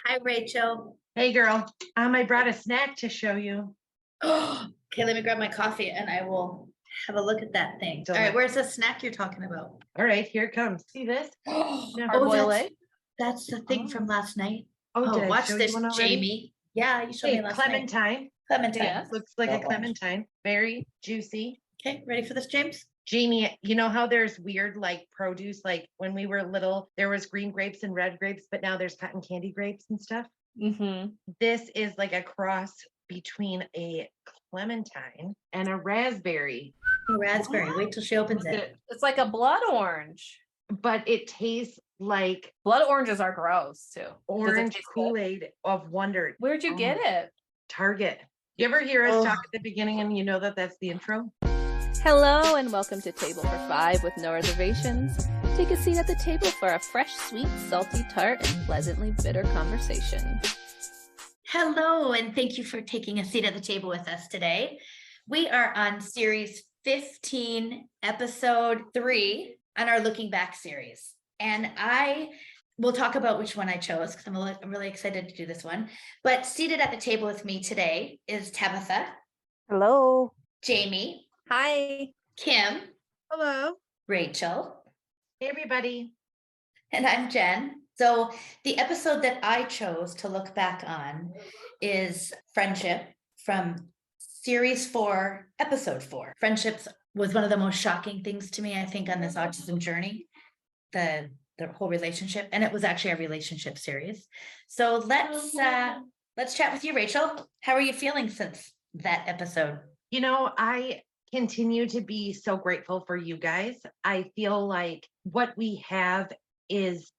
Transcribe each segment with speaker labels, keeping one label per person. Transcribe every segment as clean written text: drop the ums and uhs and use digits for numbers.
Speaker 1: Hi, Rachel.
Speaker 2: Hey girl, I brought a snack to show you.
Speaker 1: Okay, let me grab my coffee and I will have a look at that thing. All right, where's the snack you're talking about?
Speaker 2: All right, here it comes. See this?
Speaker 1: Oh, that's the thing
Speaker 2: Oh.
Speaker 1: from last night.
Speaker 2: Oh, did I
Speaker 1: Watch
Speaker 2: show you
Speaker 1: this,
Speaker 2: one already?
Speaker 1: Jamie. Yeah, you showed me
Speaker 2: Hey,
Speaker 1: last night.
Speaker 2: clementine.
Speaker 1: Clementine.
Speaker 2: Yeah, looks like a clementine. Very juicy.
Speaker 1: Okay, ready for this, James?
Speaker 2: Jamie, you know how there's weird like produce, like when we were little, there was green grapes and red grapes, but now there's cotton candy grapes and stuff.
Speaker 3: Mm-hmm.
Speaker 2: This is like a cross between a clementine and a raspberry.
Speaker 1: Raspberry. Wait till she opens it.
Speaker 3: It's like a blood orange.
Speaker 2: But it tastes like
Speaker 3: Blood oranges are gross too.
Speaker 2: orange Kool-Aid of wonder.
Speaker 3: Where'd you get it?
Speaker 2: Target. You ever hear us talk at the beginning and you know that that's the intro?
Speaker 4: Hello and welcome to Table for Five with no reservations. Take a seat at the table for a fresh, sweet, salty, tart, and pleasantly bitter conversation.
Speaker 1: Hello, and thank you for taking a seat at the table with us today. We are on series 15, episode 3 on our Looking Back series. And I will talk about which one I chose because I'm really excited to do this one. But seated at the table with me today is Tabitha.
Speaker 4: Hello.
Speaker 1: Jamie.
Speaker 3: Hi.
Speaker 1: Kim.
Speaker 3: Hello.
Speaker 1: Rachel.
Speaker 2: Hey, everybody.
Speaker 1: And I'm Jen. So the episode that I chose to look back on is Friendship from series 4, episode 4. Friendships was one of the most shocking things to me, I think, on this autism journey, the whole relationship. And it was actually a relationship series. So let's chat with you, Rachel. How are you feeling since that episode?
Speaker 2: You know, I continue to be so grateful for you guys. I feel like what we have is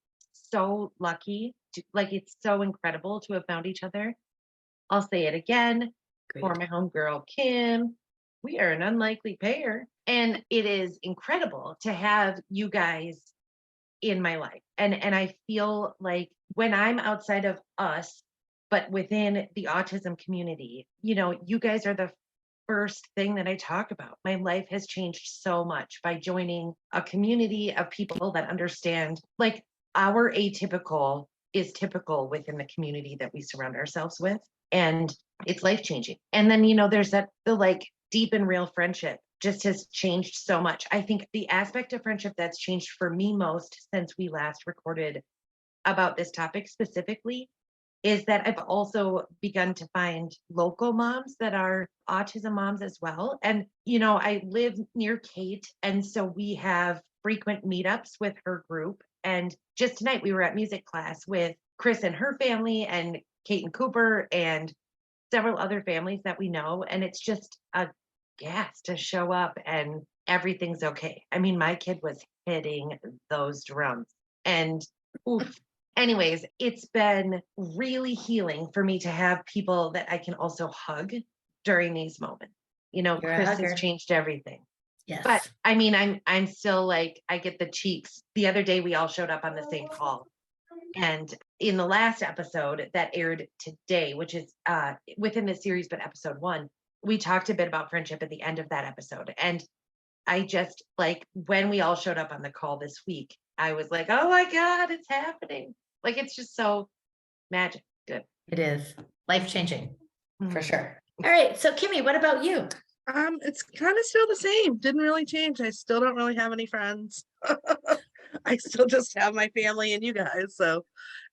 Speaker 2: so lucky, it's so incredible to have found each other. I'll say it again.
Speaker 1: Great.
Speaker 2: For my homegirl, Kim, we are an unlikely pair. And it is incredible to have you guys in my life. And I feel like when I'm outside of us, but within the autism community, you know, you guys are the first thing that I talk about. My life has changed so much by joining a community of people that understand, like, our atypical is typical within the community that we surround ourselves with. And it's life-changing. And then, you know, there's the like deep and real friendship just has changed so much. I think the aspect of friendship that's changed for me most since we last recorded about this topic specifically is that I've also begun to find local moms that are autism moms as well. And, you know, I live near Kate. And so we have frequent meetups with her group. And just tonight we were at music class with Chris and her family and Kate and Cooper and several other families that we know. And it's just a gas to show up and everything's okay. I mean, my kid was hitting those drums and oof. Anyways, it's been really healing for me to have people that I can also hug during these moments. You know, Chris has changed everything.
Speaker 1: Yes.
Speaker 2: But I mean, I'm still like, I get the cheeks. The other day we all showed up on the same call. And in the last episode that aired today, which is within the series, but episode 1, we talked a bit about friendship at the end of that episode. And I just like when we all showed up on the call this week, I was like, oh my God, it's happening. Like, it's just so magic. Good.
Speaker 1: It is life-changing for sure. All right. So Kimmy, what about you?
Speaker 5: It's kind of still the same. Didn't really change. I still don't really have any friends. I still just have my family and you guys. So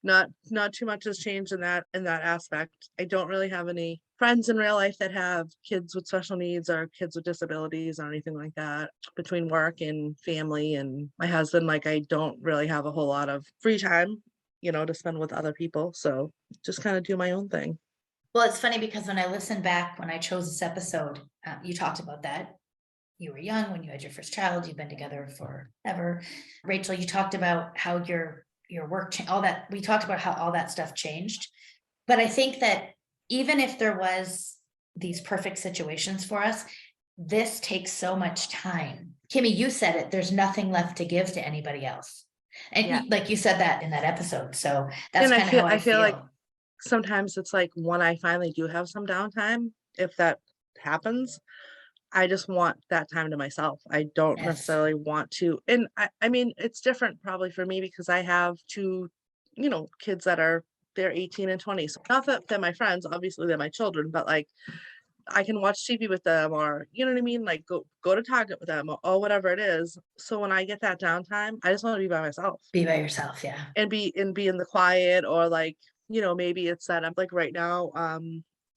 Speaker 5: not too much has changed in that aspect. I don't really have any friends in real life that have kids with special needs or kids with disabilities or anything like that. Between work and family and my husband, like, I don't really have a whole lot of free time, you know, to spend with other people. So just kind of do my own thing.
Speaker 1: Well, it's funny because when I listened back, when I chose this episode, you talked about that. You were young when you had your first child. You've been together forever. Rachel, you talked about how your work, all that. We talked about how all that stuff changed. But I think that even if there was these perfect situations for us, this takes so much time. Kimmy, you said it. There's nothing left to give to anybody else. And like you said that in that episode. So that's kind of how I feel
Speaker 5: like sometimes it's like when I finally do have some downtime, if that happens, I just want that time to myself. I don't necessarily want to. And I mean, it's different probably for me because I have 2, you know, kids that are they're 18 and 20. So not that they're my friends, obviously they're my children, but like I can watch TV with them, or you know what I mean? Like go to Target with them, or whatever it is. So when I get that downtime, I just want to be by myself
Speaker 1: Be by yourself. Yeah.
Speaker 5: and be in the quiet, or like, you know, maybe it's that I'm like right now,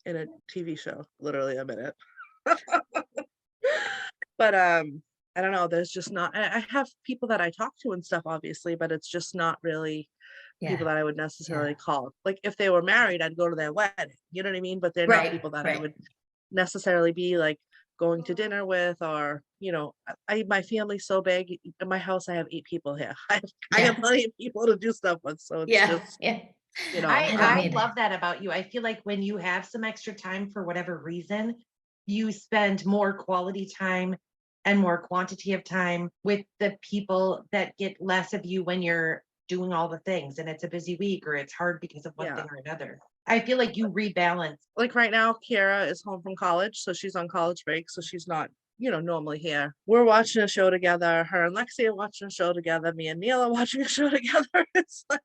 Speaker 5: in a TV show, literally a minute. But I don't know, there's just not, I have people that I talk to and stuff, obviously, but it's just not really people
Speaker 1: Yeah.
Speaker 5: that I would necessarily call. Like if they were married, I'd go to their wedding, you know what I mean? But they're not
Speaker 1: Right.
Speaker 5: people that I
Speaker 1: Right.
Speaker 5: would necessarily be like going to dinner with, or you know, my family's so big. In my house I have 8 people here. I have
Speaker 1: Yeah.
Speaker 5: plenty of people to do stuff with, so it's
Speaker 1: Yeah.
Speaker 5: just,
Speaker 1: Yeah.
Speaker 5: you know,
Speaker 1: I don't
Speaker 2: I
Speaker 1: need
Speaker 2: love
Speaker 1: it.
Speaker 2: that about you. I feel like when you have some extra time for whatever reason, you spend more quality time and more quantity of time with the people that get less of you when you're doing all the things and it's a busy week or it's hard because of one
Speaker 5: Yeah.
Speaker 2: thing or another. I feel like you rebalance.
Speaker 5: like right now Kiara is home from college, so she's on college break, so she's not, you know, normally here. We're watching a show together. Her and Lexi are watching a show together. Me and Neil are watching a show together. It's like,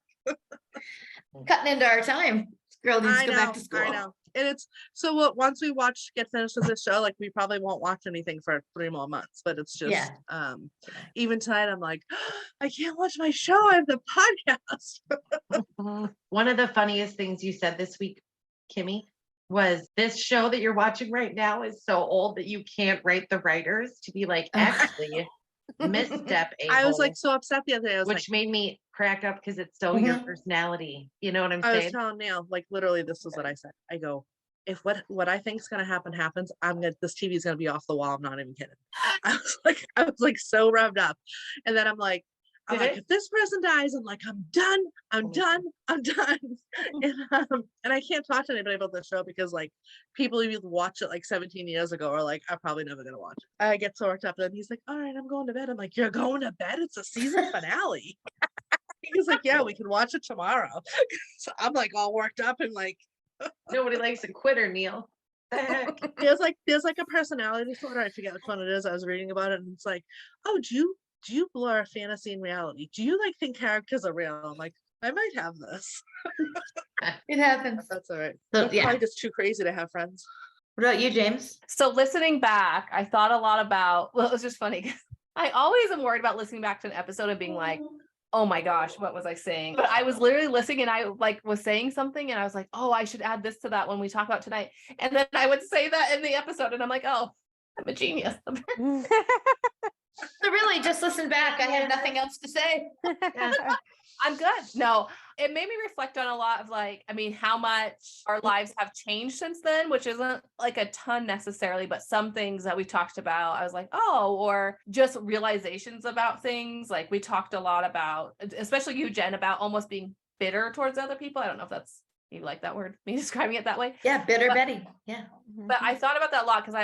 Speaker 1: Cutting into our time. Girl needs
Speaker 5: I
Speaker 1: to go back
Speaker 5: know,
Speaker 1: to school.
Speaker 5: I know. And it's so what once we get finished with this show, like we probably won't watch anything for 3 more months. But it's just
Speaker 1: Yeah.
Speaker 5: even tonight I'm like, I can't watch my show. I have the podcast.
Speaker 2: One of the funniest things you said this week, Kimmy, was this show that you're watching right now is so old that you can't write the writers to be like, actually, misstep
Speaker 5: I was like
Speaker 2: a-hole,
Speaker 5: so upset the other day. I was like,
Speaker 2: which made me crack up because it's so your
Speaker 1: Mhm.
Speaker 2: personality. You know what I'm
Speaker 5: I was
Speaker 2: saying?
Speaker 5: telling Neil, like literally, this is what I said. I go, if what I think is gonna happen happens, this TV is gonna be off the wall. I'm not even kidding. I was like so revved up, and then I'm like,
Speaker 2: Did it?
Speaker 5: if this person dies, I'm like, I'm done, I'm
Speaker 2: Oh my
Speaker 5: done, I'm done, and I can't talk to anybody about the show because like people who watched it like 17 years ago are like, I'm probably never gonna watch it. I get so worked up, and he's like, all right, I'm going to bed. I'm like, you're going to bed? It's a season finale. He's like, yeah, we can watch it tomorrow. So I'm like all worked up and like,
Speaker 2: Nobody likes a quitter, Neil. The heck?
Speaker 5: there's like a personality disorder. I forget which one it is. I was reading about it and it's like, oh, do you blur fantasy and reality? Do you like think characters are real? I'm like, I might have this.
Speaker 1: It happens.
Speaker 5: That's all right.
Speaker 1: So,
Speaker 5: That's
Speaker 1: yeah.
Speaker 5: probably just too crazy to have friends.
Speaker 1: What about you, James?
Speaker 3: So listening back, I thought a lot about, well, it was just funny 'cause I always am worried about listening back to an episode and being like, oh my gosh, what was I saying? But I was literally listening and I like was saying something and I was like, oh, I should add this to that when we talk about tonight. And then I would say that in the episode and I'm like, oh, I'm a genius.
Speaker 1: So really, just listen back. I have nothing else to say.
Speaker 3: I'm good. No, it made me reflect on a lot of like, I mean, how much our lives have changed since then, which isn't like a ton necessarily, but some things that we talked about, I was like, oh, or just realizations about things. Like we talked a lot about, especially you, Jen, about almost being bitter towards other people. I don't know if that's, you like that word, me describing it that way.
Speaker 1: Yeah, bitter
Speaker 3: But-
Speaker 1: Betty. Yeah.
Speaker 3: But I thought about that a lot because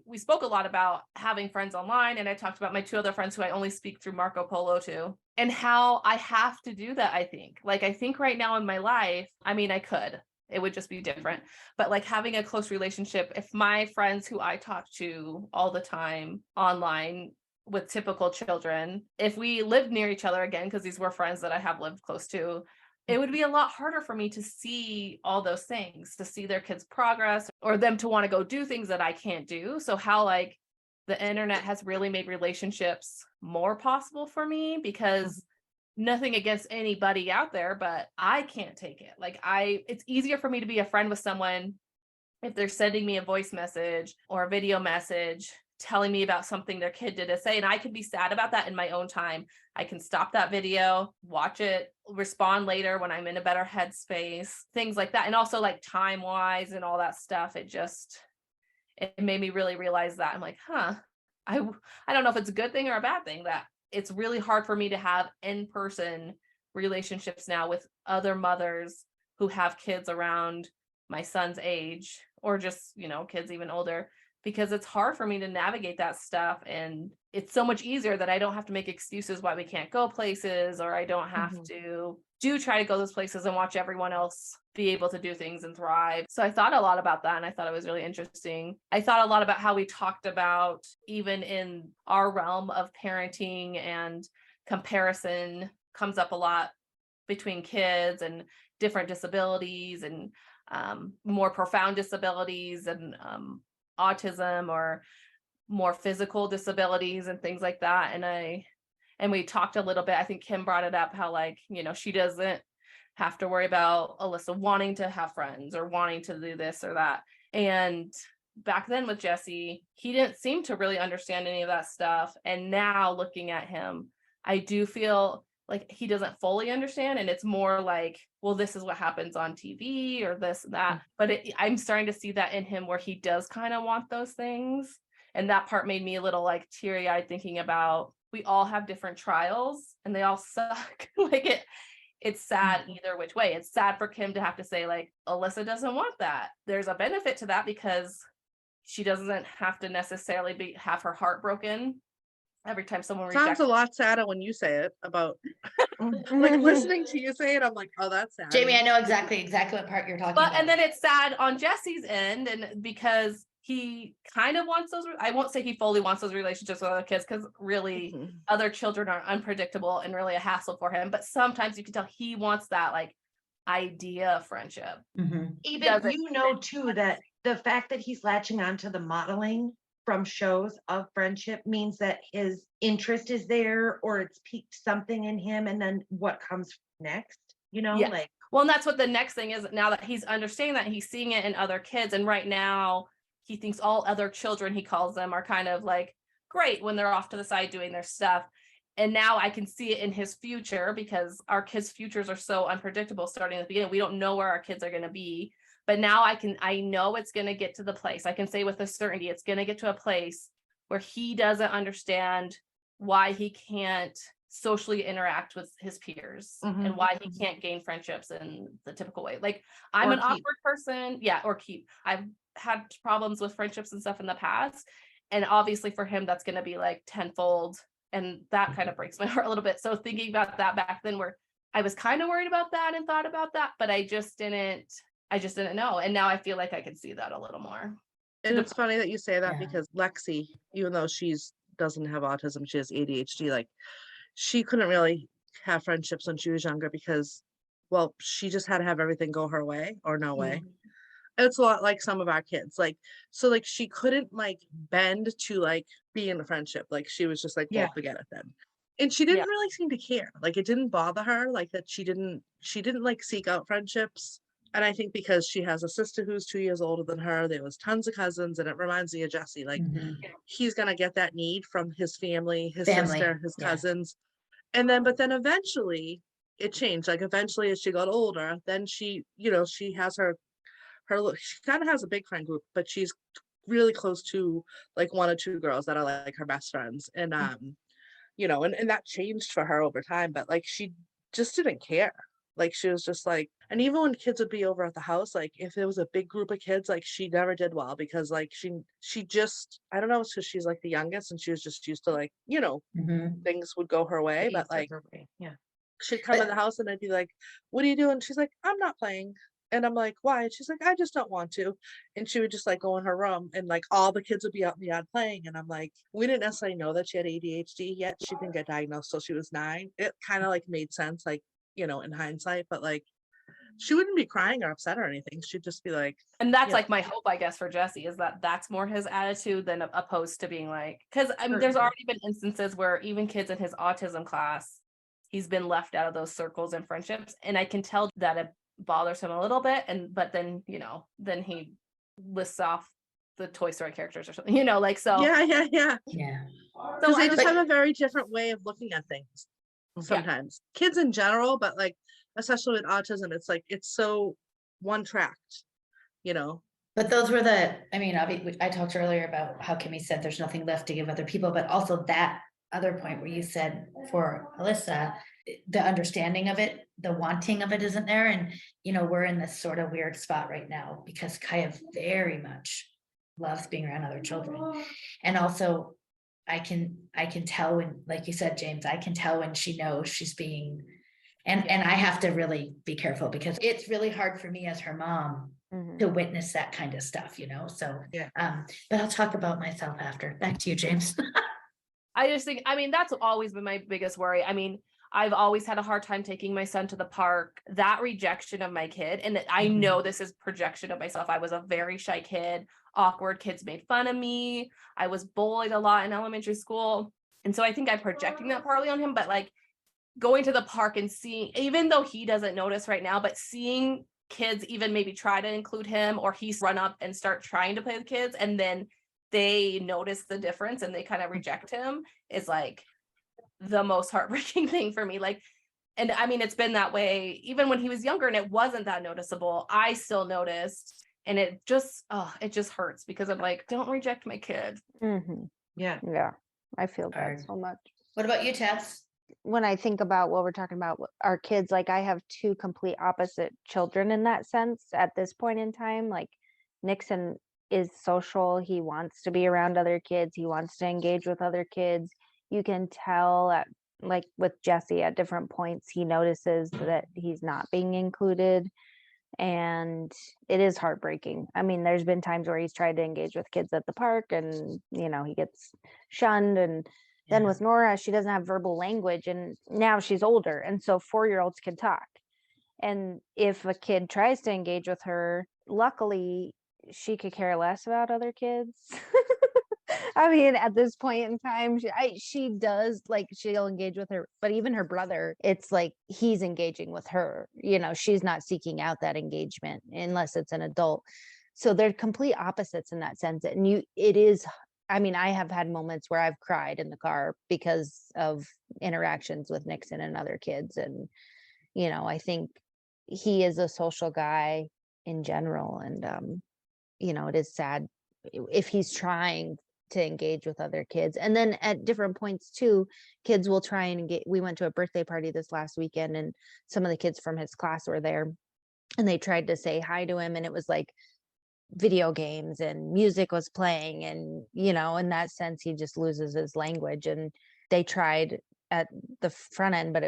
Speaker 3: we spoke a lot about having friends online, and I talked about my 2 other friends who I only speak through Marco Polo to, and how I have to do that. I think right now in my life, I mean, I could, it would just be different, but like having a close relationship, if my friends who I talk to all the time online with typical children, if we lived near each other again, because these were friends that I have lived close to, it would be a lot harder for me to see all those things, to see their kids' progress or them to want to go do things that I can't do. So how like the internet has really made relationships more possible for me, because nothing against anybody out there, but I can't take it. Like it's easier for me to be a friend with someone if they're sending me a voice message or a video message telling me about something their kid did to say, and I can be sad about that in my own time. I can stop that video, watch it, respond later when I'm in a better headspace, things like that. And also like time wise and all that stuff. It made me really realize that. I'm like, I don't know if it's a good thing or a bad thing, that it's really hard for me to have in-person relationships now with other mothers who have kids around my son's age, or just, kids even older, because it's hard for me to navigate that stuff. And it's so much easier that I don't have to make excuses why we can't go places, or I don't have to try to go those places and watch everyone else be able to do things and thrive. So I thought a lot about that, and I thought it was really interesting. I thought a lot about how we talked about, even in our realm of parenting, and comparison comes up a lot between kids and different disabilities and more profound disabilities and autism or more physical disabilities and things like that. And we talked a little bit, I think Kim brought it up, how like, you know, she doesn't have to worry about Alyssa wanting to have friends or wanting to do this or that. And back then with Jesse, he didn't seem to really understand any of that stuff. And now looking at him, I do feel like he doesn't fully understand. And it's more like, well, this is what happens on TV or this and that. But I'm starting to see that in him where he does kind of want those things. And that part made me a little like teary-eyed thinking about, we all have different trials and they all suck. Like it's sad either which way. It's sad for Kim to have to say like, Alyssa doesn't want that. There's a benefit to that because she doesn't have to necessarily have her heart broken every time someone
Speaker 5: Sounds
Speaker 3: rejects.
Speaker 5: a lot sadder when you say it about like listening to you say it. I'm like, oh, that's sad.
Speaker 1: Jamie, I know exactly what part you're talking about.
Speaker 3: And then it's sad on Jesse's end, and because he kind of wants those, I won't say he fully wants those relationships with other kids, because really other children are unpredictable and really a hassle for him. But sometimes you can tell he wants that like idea of friendship.
Speaker 2: Even, you know, too, that the fact that he's latching onto the modeling from shows of friendship means that his interest is there, or it's piqued something in him, and then what comes next, you know?
Speaker 3: Yeah.
Speaker 2: Like,
Speaker 3: well, and that's what the next thing is. Now that he's understanding that, he's seeing it in other kids, and right now he thinks all other children, he calls them, are kind of like great when they're off to the side doing their stuff. And now I can see it in his future, because our kids' futures are so unpredictable starting at the beginning. We don't know where our kids are going to be. But now I know it's going to get to the place. I can say with a certainty, it's going to get to a place where he doesn't understand why he can't socially interact with his peers and why he can't gain friendships in the typical way. Like, I'm an awkward person. Yeah. Or keep. I've had problems with friendships and stuff in the past. And obviously for him, that's going to be like tenfold. And that kind of breaks my heart a little bit. So thinking about that back then, where I was kind of worried about that and thought about that, but I just didn't know. And now I feel like I can see that a little more.
Speaker 5: And it's funny that you say that,
Speaker 1: Yeah.
Speaker 5: because Lexi, even though doesn't have autism, she has ADHD, like she couldn't really have friendships when she was younger because, well, she just had to have everything go her way or no way. It's a lot like some of our kids, like, so like she couldn't like bend to like be in a friendship. Like she was just like, well, forget it then. And she didn't really seem to care. Like it didn't bother her, like that she didn't like seek out friendships. And I think because she has a sister who's 2 years older than her, there was tons of cousins, and it reminds me of Jesse. Like he's gonna get that need from his family, his sister, his cousins. And then, but then eventually it changed. Like eventually as she got older, then she, you know, she has she kind of has a big friend group, but she's really close to like one or two girls that are like her best friends. And you know, and that changed for her over time, but like she just didn't care. Like she was just like, and even when kids would be over at the house, like if there was a big group of kids, like she never did well, because like she just, I don't know, it's because she's like the youngest and she was just used to like, you know, things would go her way, but like she'd come in the house and I'd be like, what are you doing? She's like, I'm not playing. And I'm like, why? And she's like, I just don't want to. And she would just like go in her room, and like all the kids would be out in the yard playing. And I'm like, we didn't necessarily know that she had ADHD yet. She didn't get diagnosed till she was 9. It kind of like made sense, like, you know, in hindsight, but like she wouldn't be crying or upset or anything. She'd just be like,
Speaker 3: and that's like my hope, I guess, for Jesse, is that that's more his attitude than opposed to being like, because I mean, there's already been instances where even kids in his autism class, he's been left out of those circles and friendships. And I can tell that it bothers him a little bit. But then, you know, then he lists off the Toy Story characters or something, you know, like, so.
Speaker 5: Yeah.
Speaker 3: So
Speaker 5: Because they just have a very different way of looking at things. Sometimes kids in general, but like especially with autism, it's like it's so one tracked, you know.
Speaker 1: But those were I talked earlier about how Kimmy said there's nothing left to give other people, but also that other point where you said for Alyssa, the understanding of it, the wanting of it isn't there. And you know, we're in this sort of weird spot right now because Kaya very much loves being around other children, and also I can tell when, like you said, James, I can tell when she knows she's being, and I have to really be careful because it's really hard for me as her mom to witness that kind of stuff, you know? So, but I'll talk about myself after. Back to you, James.
Speaker 3: I just think, I mean, that's always been my biggest worry. I mean, I've always had a hard time taking my son to the park. That rejection of my kid, and I know this is projection of myself. I was a very shy kid, awkward. Kids made fun of me. I was bullied a lot in elementary school. And so I think I'm projecting that partly on him, but like going to the park and seeing, even though he doesn't notice right now, but seeing kids even maybe try to include him, or he's run up and start trying to play with kids, and then they notice the difference and they kind of reject him, is like the most heartbreaking thing for me. Like, and I mean, it's been that way even when he was younger and it wasn't that noticeable. I still noticed, and it just hurts because I'm like, don't reject my kid.
Speaker 6: Mm-hmm.
Speaker 2: Yeah.
Speaker 6: Yeah, I feel that
Speaker 1: Hard.
Speaker 6: so much.
Speaker 1: What about you, Tess?
Speaker 6: When I think about what we're talking about, our kids, like I have two complete opposite children in that sense at this point in time. Like Nixon is social. He wants to be around other kids. He wants to engage with other kids. You can tell like with Jesse at different points, he notices that he's not being included. And it is heartbreaking. I mean, there's been times where he's tried to engage with kids at the park and, he gets shunned. And then with Nora, she doesn't have verbal language, and now she's older. And so 4-year-olds can talk. And if a kid tries to engage with her, luckily she could care less about other kids. I mean, at this point in time, she does, like, she'll engage with her, but even her brother, it's like he's engaging with her. She's not seeking out that engagement unless it's an adult. So they're complete opposites in that sense. And it is, I mean, I have had moments where I've cried in the car because of interactions with Nixon and other kids. And, I think he is a social guy in general. And, it is sad if he's trying to engage with other kids. And then at different points too, kids will try and we went to a birthday party this last weekend, and some of the kids from his class were there, and they tried to say hi to him, and it was like video games and music was playing, and in that sense he just loses his language. And they tried at the front end, but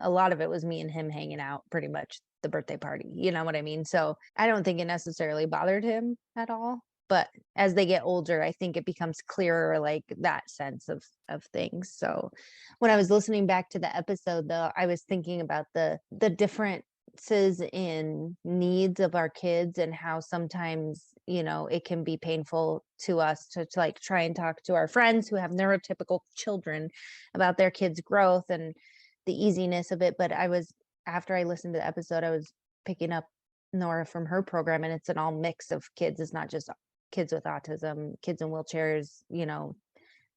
Speaker 6: a lot of it was me and him hanging out pretty much the birthday party, you know what I mean? So I don't think it necessarily bothered him at all. But as they get older, I think it becomes clearer, like that sense of things. So when I was listening back to the episode, though, I was thinking about the differences in needs of our kids, and how sometimes, it can be painful to us to like try and talk to our friends who have neurotypical children about their kids' growth and the easiness of it. But after I listened to the episode, I was picking up Nora from her program, and it's an all mix of kids. It's not just kids with autism, kids in wheelchairs,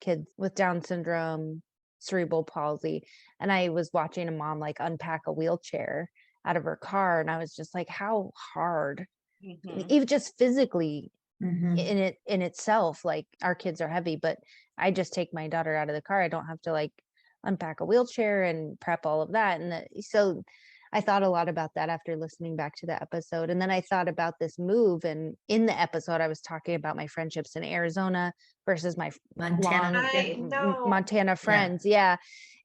Speaker 6: kids with Down syndrome, cerebral palsy. And I was watching a mom like unpack a wheelchair out of her car, and I was just like, how hard, even just physically in itself, like our kids are heavy, but I just take my daughter out of the car. I don't have to like unpack a wheelchair and prep all of that. And so I thought a lot about that after listening back to the episode. And then I thought about this move. And in the episode, I was talking about my friendships in Arizona versus my Montana friends. Yeah.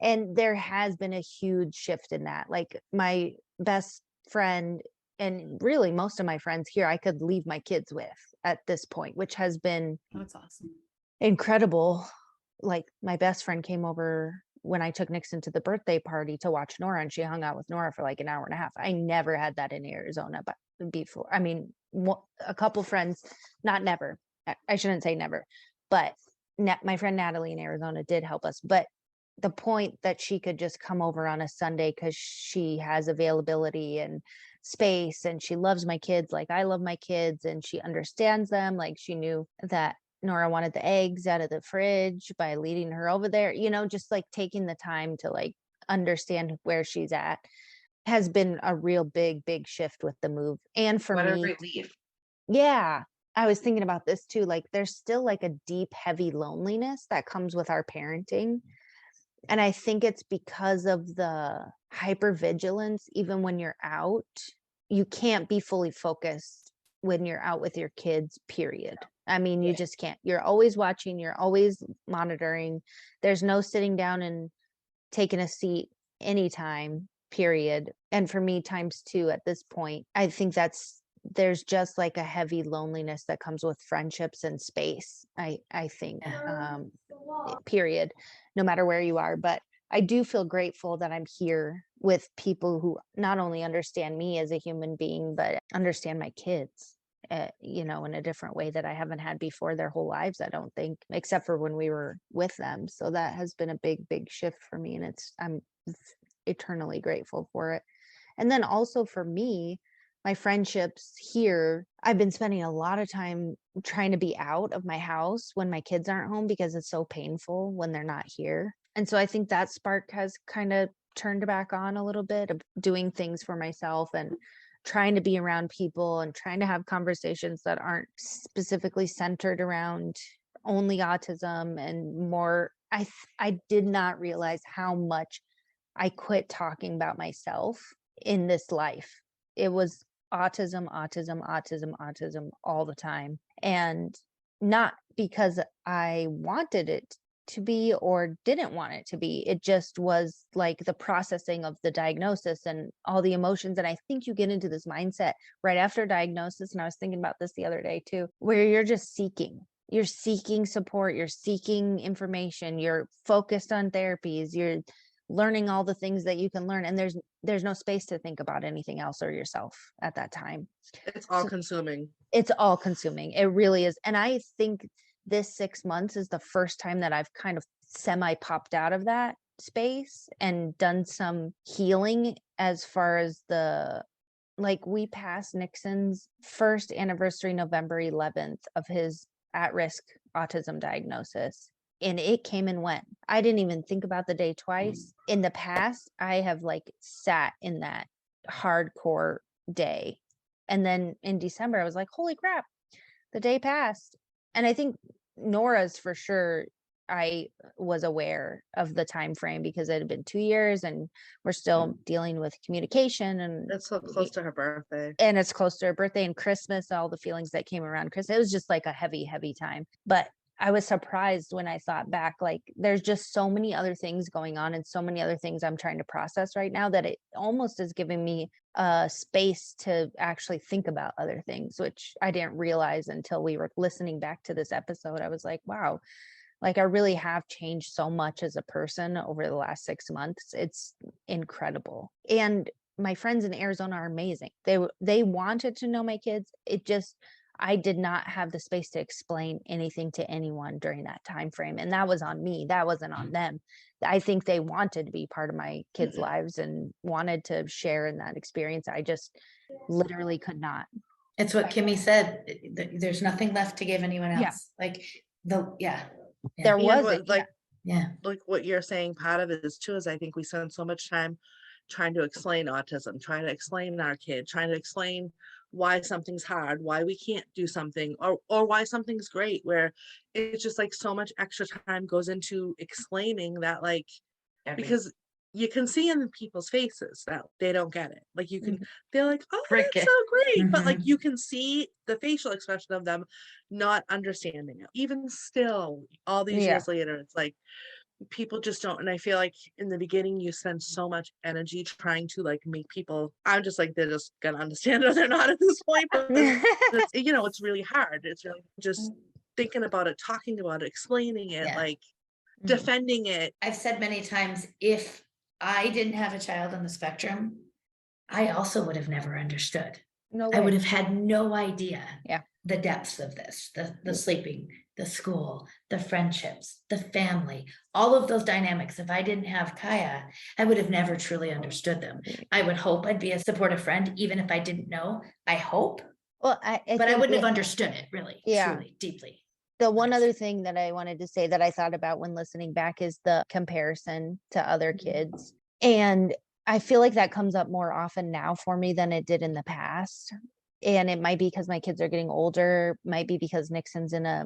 Speaker 6: And there has been a huge shift in that. Like my best friend, and really most of my friends here, I could leave my kids with at this point, which has been
Speaker 3: That's awesome.
Speaker 6: incredible. Like my best friend came over when I took Nixon to the birthday party to watch Nora, and she hung out with Nora for like an hour and a half. I never had that in Arizona, but before, I mean, a couple friends, not never, I shouldn't say never, but my friend Natalie in Arizona did help us. But the point that she could just come over on a Sunday because she has availability and space, and she loves my kids like I love my kids, and she understands them. Like she knew that Nora wanted the eggs out of the fridge by leading her over there, just like taking the time to like understand where she's at has been a real big shift with the move. And for
Speaker 2: What
Speaker 6: me,
Speaker 2: a relief.
Speaker 6: yeah, I was thinking about this too. Like there's still like a deep, heavy loneliness that comes with our parenting. And I think it's because of the hypervigilance. Even when you're out, you can't be fully focused when you're out with your kids, period. I mean, you just can't. You're always watching, you're always monitoring. There's no sitting down and taking a seat anytime, period. And for me, times two at this point, I think there's just like a heavy loneliness that comes with friendships and space. I think, period, no matter where you are. But I do feel grateful that I'm here with people who not only understand me as a human being, but understand my kids, in a different way that I haven't had before their whole lives, I don't think, except for when we were with them. So that has been a big, big shift for me. And I'm eternally grateful for it. And then also for me, my friendships here, I've been spending a lot of time trying to be out of my house when my kids aren't home because it's so painful when they're not here. And so I think that spark has kind of turned back on a little bit of doing things for myself and trying to be around people and trying to have conversations that aren't specifically centered around only autism and more. I did not realize how much I quit talking about myself in this life. It was autism, autism, autism, autism all the time. And not because I wanted it to be or didn't want it to be. It just was like the processing of the diagnosis and all the emotions. And I think you get into this mindset right after diagnosis. And I was thinking about this the other day too, where you're just seeking. You're seeking support, you're seeking information, you're focused on therapies, you're learning all the things that you can learn, and there's no space to think about anything else or yourself at that time.
Speaker 5: It's all consuming.
Speaker 6: It's all consuming. It really is. And I think this 6 months is the first time that I've kind of semi popped out of that space and done some healing as far as we passed Nixon's first anniversary, November 11th, of his at-risk autism diagnosis. And it came and went. I didn't even think about the day twice. In the past, I have sat in that hardcore day. And then in December, I was like, holy crap, the day passed. And I think Nora's for sure, I was aware of the time frame because it had been 2 years and we're still dealing with communication, and
Speaker 5: It's so close to her birthday.
Speaker 6: And it's close to her birthday and Christmas, all the feelings that came around Christmas. It was just like a heavy, heavy time. But I was surprised when I thought back, there's just so many other things going on and so many other things I'm trying to process right now that it almost is giving me space to actually think about other things, which I didn't realize until we were listening back to this episode. I was like, wow, I really have changed so much as a person over the last 6 months. It's incredible. And my friends in Arizona are amazing. They wanted to know my kids. I did not have the space to explain anything to anyone during that time frame. And that was on me. That wasn't on them. I think they wanted to be part of my kids' lives and wanted to share in that experience. I just literally could not.
Speaker 1: It's what Kimmy said. There's nothing left to give anyone
Speaker 6: Yeah.
Speaker 1: else.
Speaker 6: There
Speaker 5: And
Speaker 6: wasn't.
Speaker 5: like what you're saying, part of it is too, is I think we spend so much time trying to explain autism, trying to explain our kid, trying to explain why something's hard, why we can't do something, or why something's great, where it's just so much extra time goes into explaining that, because you can see in people's faces that they don't get it. You can, they're like, oh, that's
Speaker 2: Cricket.
Speaker 5: so great. But
Speaker 1: Mhm.
Speaker 5: you can see the facial expression of them not understanding it. Even still, all these
Speaker 6: Yeah.
Speaker 5: years later, it's people just don't. And I feel like in the beginning you spend so much energy trying to make people, I'm just they're just gonna understand it or they're not at this point. But it's, it's really hard. It's really just thinking about it, talking about it, explaining it,
Speaker 1: Yeah.
Speaker 5: defending it.
Speaker 1: I've said many times, if I didn't have a child on the spectrum, I also would have never understood.
Speaker 6: No
Speaker 1: I would
Speaker 6: way.
Speaker 1: have had no idea
Speaker 6: Yeah.
Speaker 1: the depths of this, the sleeping, the school, the friendships, the family, all of those dynamics. If I didn't have Kaya, I would have never truly understood them. I would hope I'd be a supportive friend, even if I didn't know. I hope,
Speaker 6: Well,
Speaker 1: but I
Speaker 6: think
Speaker 1: wouldn't have understood it really,
Speaker 6: Yeah.
Speaker 1: truly, deeply.
Speaker 6: the one
Speaker 1: Nice.
Speaker 6: other thing that I wanted to say that I thought about when listening back is the comparison to other kids. And I feel like that comes up more often now for me than it did in the past. And it might be because my kids are getting older, might be because Nixon's in a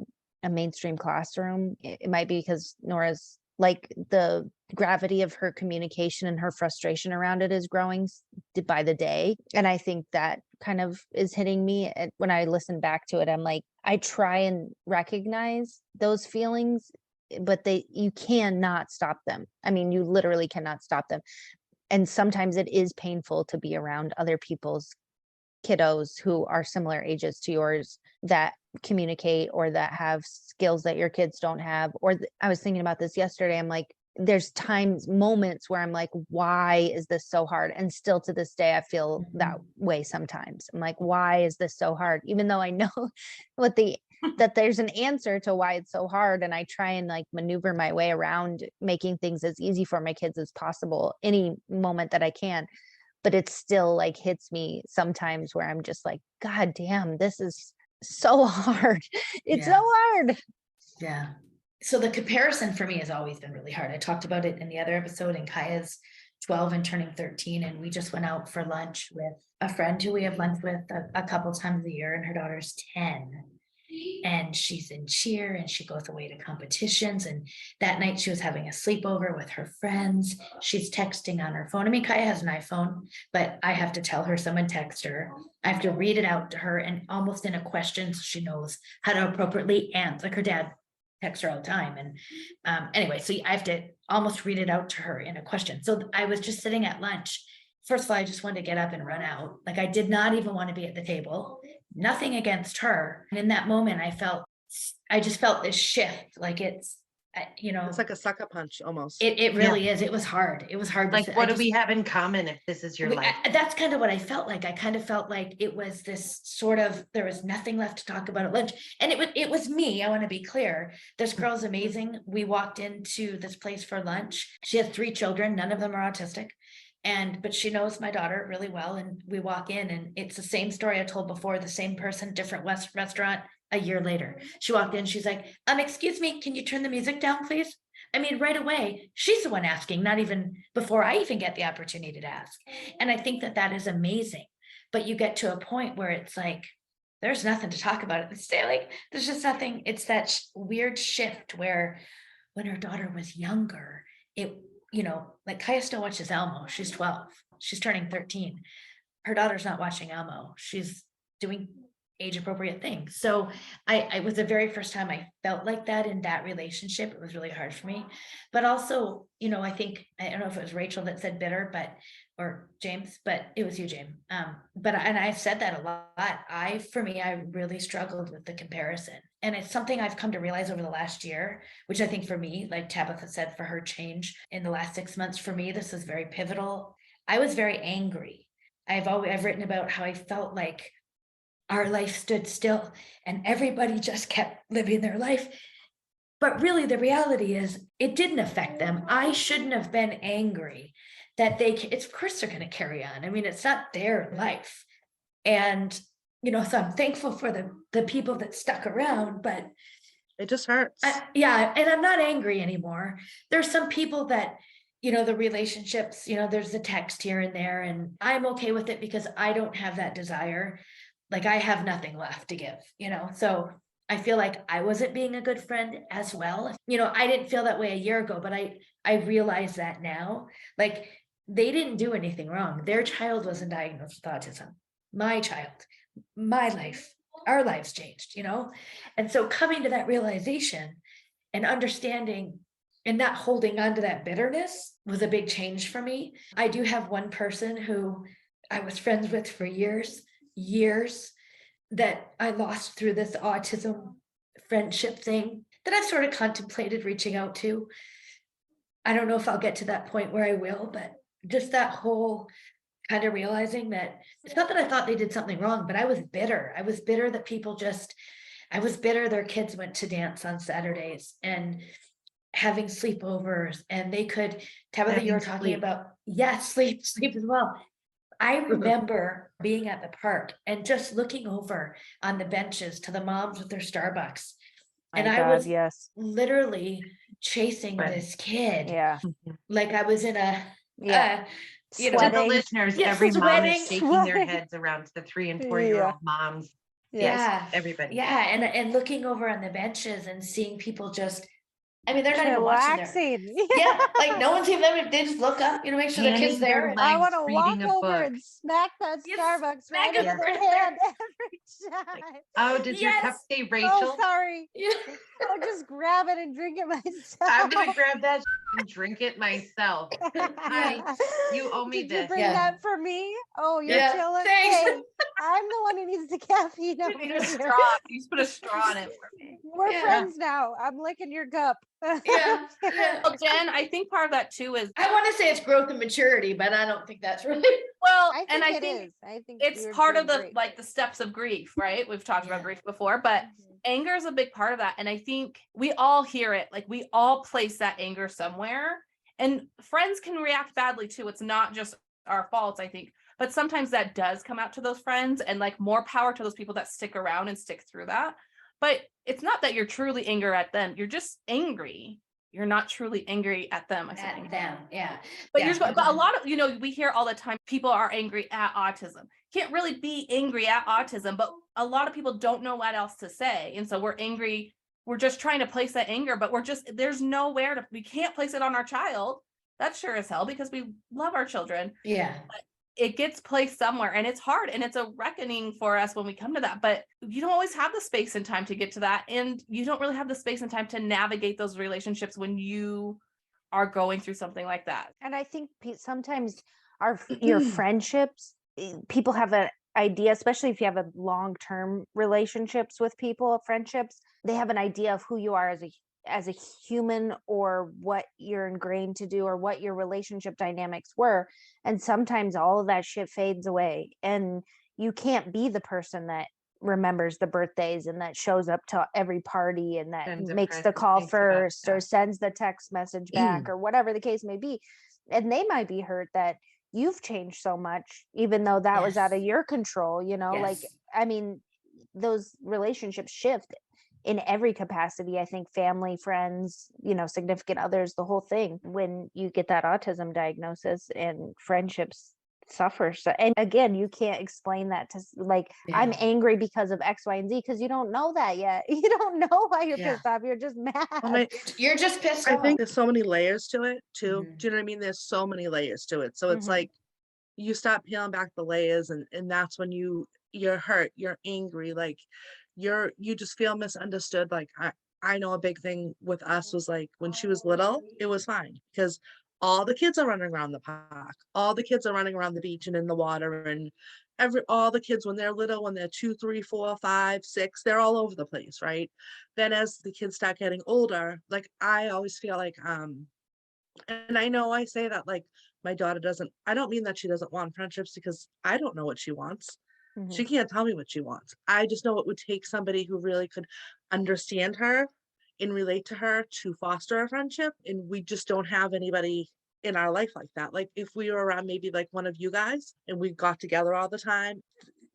Speaker 6: mainstream classroom. It might be because Nora's the gravity of her communication and her frustration around it is growing by the day. And I think that kind of is hitting me when I listen back to it. I'm like, I try and recognize those feelings, but you cannot stop them. I mean, you literally cannot stop them. And sometimes it is painful to be around other people's kiddos who are similar ages to yours that communicate or that have skills that your kids don't have. Or I was thinking about this yesterday. I'm like, there's times, moments where I'm like, why is this so hard? And still to this day, I feel that way sometimes. I'm like, why is this so hard? Even though I know that there's an answer to why it's so hard. And I try and like maneuver my way around making things as easy for my kids as possible, any moment that I can. But it still like hits me sometimes where I'm just like, God damn, this is so hard. It's so hard.
Speaker 1: Yeah. So the comparison for me has always been really hard. I talked about it in the other episode, and Kaya's 12 and turning 13. And we just went out for lunch with a friend who we have lunch with a couple times a year, and her daughter's 10. And she's in cheer and she goes away to competitions. And that night she was having a sleepover with her friends. She's texting on her phone. I mean, Kaya has an iPhone, but I have to tell her someone text her. I have to read it out to her and almost in a question so she knows how to appropriately answer. Like her dad texts her all the time. And anyway, so I have to almost read it out to her in a question. So I was just sitting at lunch. First of all, I just wanted to get up and run out. Like I did not even want to be at the table. Nothing against her. And in that moment, I just felt this shift. Like it's
Speaker 5: like a sucker punch almost.
Speaker 1: It really is. It was hard. It was hard.
Speaker 2: Like, what do we have in common if this is your life?
Speaker 1: That's kind of what I felt like. I kind of felt like it was this sort of, there was nothing left to talk about at lunch. And it was me. I want to be clear. This girl's amazing. We walked into this place for lunch. She has 3 children. None of them are autistic. But she knows my daughter really well. And we walk in and it's the same story I told before, the same person, different restaurant a year later. She walked in, she's like, excuse me, can you turn the music down, please? I mean, right away, she's the one asking, not even before I even get the opportunity to ask. And I think that is amazing. But you get to a point where it's like, there's nothing to talk about at this day. Like, there's just nothing. It's that weird shift where when her daughter was younger, like Kaya still watches Elmo. She's 12. She's turning 13. Her daughter's not watching Elmo. She's doing age appropriate things. So I was the very first time I felt like that in that relationship. It was really hard for me. But also, I think, I don't know if it was Rachel that said bitter, or James, but it was you, James. And I've said that a lot. I really struggled with the comparison. And it's something I've come to realize over the last year, which I think for me, like Tabitha said, for her change in the last 6 months, for me, this is very pivotal. I was very angry. I've written about how I felt like our life stood still and everybody just kept living their life. But really the reality is it didn't affect them. I shouldn't have been angry that of course they're going to carry on. I mean, it's not their life. And so I'm thankful for the people that stuck around, but
Speaker 5: it just hurts.
Speaker 1: And I'm not angry anymore. There's some people that, the relationships, there's the text here and there, and I'm okay with it because I don't have that desire. Like I have nothing left to give, so I feel like I wasn't being a good friend as well. I didn't feel that way a year ago, but I realize that now, like they didn't do anything wrong. Their child wasn't diagnosed with autism. My child, my life, our lives changed, and so coming to that realization and understanding and not holding on to that bitterness was a big change for me. I do have one person who I was friends with for years that I lost through this autism friendship thing that I've sort of contemplated reaching out to. I don't know if I'll get to that point where I will, but just that whole kind of realizing that it's not that I thought they did something wrong, but I was bitter. I was bitter that I was bitter their kids went to dance on Saturdays and having sleepovers, and they could, Tabitha, you were talking about, sleep as well. I remember being at the park and just looking over on the benches to the moms with their Starbucks. And I was literally chasing this kid.
Speaker 6: Yeah.
Speaker 1: Like I was in a,
Speaker 2: To the listeners, every mom is shaking their heads around to the 3 and 4-year-old moms. Yes, everybody.
Speaker 1: Yeah. And looking over on the benches and seeing people just, I mean, they're not even watching there. Like no one's even them. They just look up, make sure the kid's there.
Speaker 6: I want to walk over and smack that Starbucks right in their hand every time.
Speaker 2: Oh, did your cup say Rachel?
Speaker 6: Oh, sorry. I'll just grab it and drink it myself.
Speaker 2: I'm gonna grab that and drink it myself. You owe me
Speaker 6: Did you
Speaker 2: this.
Speaker 6: bring
Speaker 1: Yeah.
Speaker 6: that for me? Oh, you're
Speaker 1: Yeah,
Speaker 6: chilling.
Speaker 1: thanks.
Speaker 6: Hey, I'm the one who needs the caffeine
Speaker 3: You
Speaker 6: over
Speaker 3: need a
Speaker 6: here.
Speaker 3: straw. You just put a straw in it for me.
Speaker 6: We're
Speaker 1: Yeah.
Speaker 6: friends now. I'm licking your cup.
Speaker 1: Yeah, yeah.
Speaker 3: Well, Jen, I think part of that too is,
Speaker 1: I want to say it's growth and maturity, but I don't think that's really.
Speaker 3: well,
Speaker 6: I
Speaker 3: and
Speaker 6: think
Speaker 3: I
Speaker 6: it
Speaker 3: think
Speaker 6: is. I think
Speaker 3: it's
Speaker 6: you're
Speaker 3: part of
Speaker 6: doing
Speaker 3: the
Speaker 6: great.
Speaker 3: like the steps of grief, right? We've talked
Speaker 1: Yeah.
Speaker 3: about grief before, but
Speaker 6: Mhm.
Speaker 3: anger is a big part of that. And I think we all hear it, like we all place that anger somewhere. And friends can react badly too. It's not just our faults, I think, but sometimes that does come out to those friends, and like more power to those people that stick around and stick through that. But it's not that you're truly angry at them. You're just angry. You're not truly angry at them. I said
Speaker 1: At
Speaker 3: angry.
Speaker 1: them, yeah.
Speaker 3: But
Speaker 1: Yeah.
Speaker 3: but a lot of, we hear all the time people are angry at autism. Can't really be angry at autism, but a lot of people don't know what else to say. And so we're angry. We're just trying to place that anger, but there's nowhere we can't place it on our child. That's sure as hell, because we love our children.
Speaker 1: Yeah.
Speaker 3: It gets placed somewhere, and it's hard, and it's a reckoning for us when we come to that, but you don't always have the space and time to get to that. And you don't really have the space and time to navigate those relationships when you are going through something like that.
Speaker 6: And I think sometimes your friendships, people have an idea, especially if you have a long-term relationships with people, friendships, they have an idea of who you are as a human, or what you're ingrained to do, or what your relationship dynamics were. And sometimes all of that shit fades away, and you can't be the person that remembers the birthdays and that shows up to every party and that
Speaker 2: Sends a
Speaker 6: makes the
Speaker 2: present,
Speaker 6: call
Speaker 2: thinks about
Speaker 6: first or
Speaker 2: stuff.
Speaker 6: sends the text message back or whatever the case may be. And they might be hurt that you've changed so much, even though that was out of
Speaker 1: Yes.
Speaker 6: your control, like,
Speaker 1: Yes.
Speaker 6: I mean, those relationships shift in every capacity. I think family, friends, significant others, the whole thing, when you get that autism diagnosis, and friendships suffer. So, and again, you can't explain that to like, I'm
Speaker 1: Yeah.
Speaker 6: angry because of X, Y, and Z, because you don't know that yet. You don't know why you're
Speaker 1: Yeah.
Speaker 6: pissed off. You're just mad.
Speaker 1: You're just pissed
Speaker 5: I
Speaker 1: off.
Speaker 5: think there's so many layers to it too.
Speaker 1: Mhm.
Speaker 5: Do you know what I mean? There's so many layers to it. So it's
Speaker 6: Mhm.
Speaker 5: like you stop peeling back the layers, and that's when you're hurt, you're angry, like you just feel misunderstood. Like I know a big thing with us was like when she was little, it was fine because all the kids are running around the park, all the kids are running around the beach and in the water, and all the kids when they're little, when they're 2, 3, 4, 5, 6, they're all over the place, right? Then as the kids start getting older, like I always feel like and I know I say that like my daughter doesn't, I don't mean that she doesn't want friendships, because I don't know what she wants.
Speaker 6: Mhm.
Speaker 5: She can't tell me what she wants. I just know it would take somebody who really could understand her and relate to her to foster a friendship. And we just don't have anybody in our life like that. Like if we were around maybe like one of you guys and we got together all the time,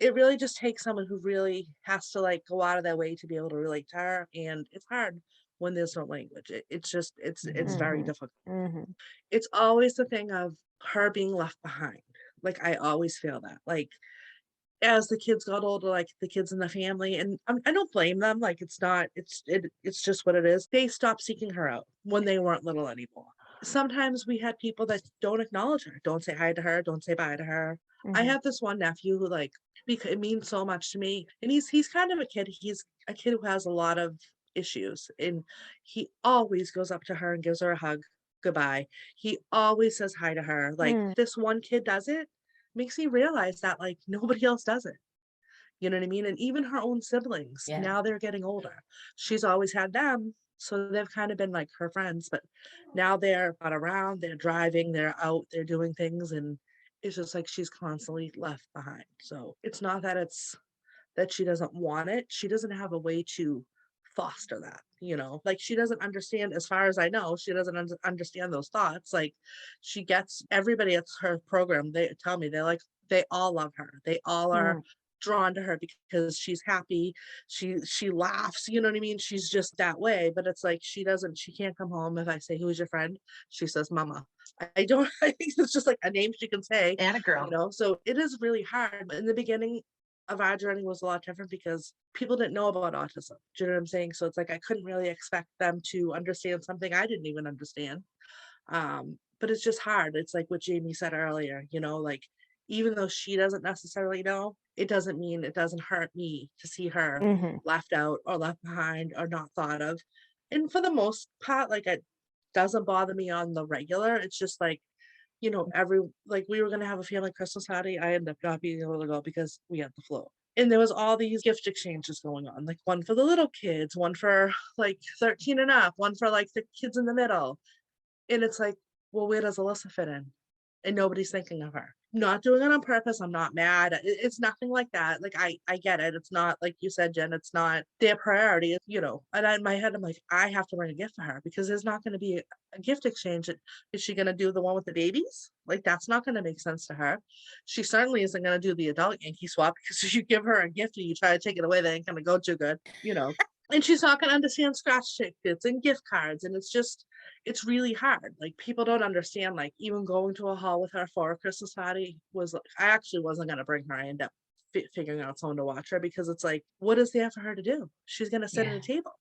Speaker 5: it really just takes someone who really has to like go out of their way to be able to relate to her. And it's hard when there's no language. It's just, it's very
Speaker 6: Mhm.
Speaker 5: difficult.
Speaker 6: Mhm.
Speaker 5: It's always the thing of her being left behind. Like I always feel that. Like as the kids got older, like the kids in the family, and I don't blame them. Like it's not, it's just what it is. They stopped seeking her out when they weren't little anymore. Sometimes we had people that don't acknowledge her, don't say hi to her, don't say bye to her. I
Speaker 6: Mhm.
Speaker 5: have this one nephew who like, because it means so much to me, and he's kind of a kid. He's a kid who has a lot of issues, and he always goes up to her and gives her a hug, goodbye. He always says hi to her. Like
Speaker 6: Mm.
Speaker 5: this one kid does it, makes me realize that like nobody else does it. You know what I mean? And even her own siblings,
Speaker 1: Yeah.
Speaker 5: now they're getting older. She's always had them, so they've kind of been like her friends, but now they're not around, they're driving, they're out, they're doing things, and it's just like she's constantly left behind. So it's not that it's that she doesn't want it, she doesn't have a way to foster that, like she doesn't understand, as far as I know, she doesn't understand those thoughts. Like she gets everybody at her program, they tell me they all love her, they all are
Speaker 6: Mm.
Speaker 5: drawn to her because she's happy, she laughs, you know what I mean, she's just that way. But it's like she can't come home if I say, who's your friend, she says mama. I don't I think it's just like a name she can say,
Speaker 2: And a girl.
Speaker 5: so it is really hard. In the beginning of our journey was a lot different because people didn't know about autism. Do you know what I'm saying? So it's like I couldn't really expect them to understand something I didn't even understand. But it's just hard. It's like what Jamie said earlier, like even though she doesn't necessarily know, it doesn't mean it doesn't hurt me to see her
Speaker 6: Mhm.
Speaker 5: left out or left behind or not thought of. And for the most part, like doesn't bother me on the regular. It's just like, like we were gonna have a family Christmas party. I ended up not being able to go because we had the flu. And there was all these gift exchanges going on, like one for the little kids, one for like 13 and up, one for like the kids in the middle. And it's like, well, where does Alyssa fit in? And nobody's thinking of her. Not doing it on purpose. I'm not mad. It's nothing like that. Like I get it. It's not like you said, Jen, it's not their priority. And in my head, I'm like, I have to bring a gift for her because there's not going to be a gift exchange. Is she going to do the one with the babies? Like, that's not going to make sense to her. She certainly isn't going to do the adult Yankee swap because if you give her a gift and you try to take it away, they ain't going to go too good, And she's not going to understand scratch tickets and gift cards. And it's really hard. Like, people don't understand, like, even going to a hall with her for a Christmas party was like, I actually wasn't going to bring her. I ended up figuring out someone to watch her because it's like, what is there for her to do? She's going to sit at a table.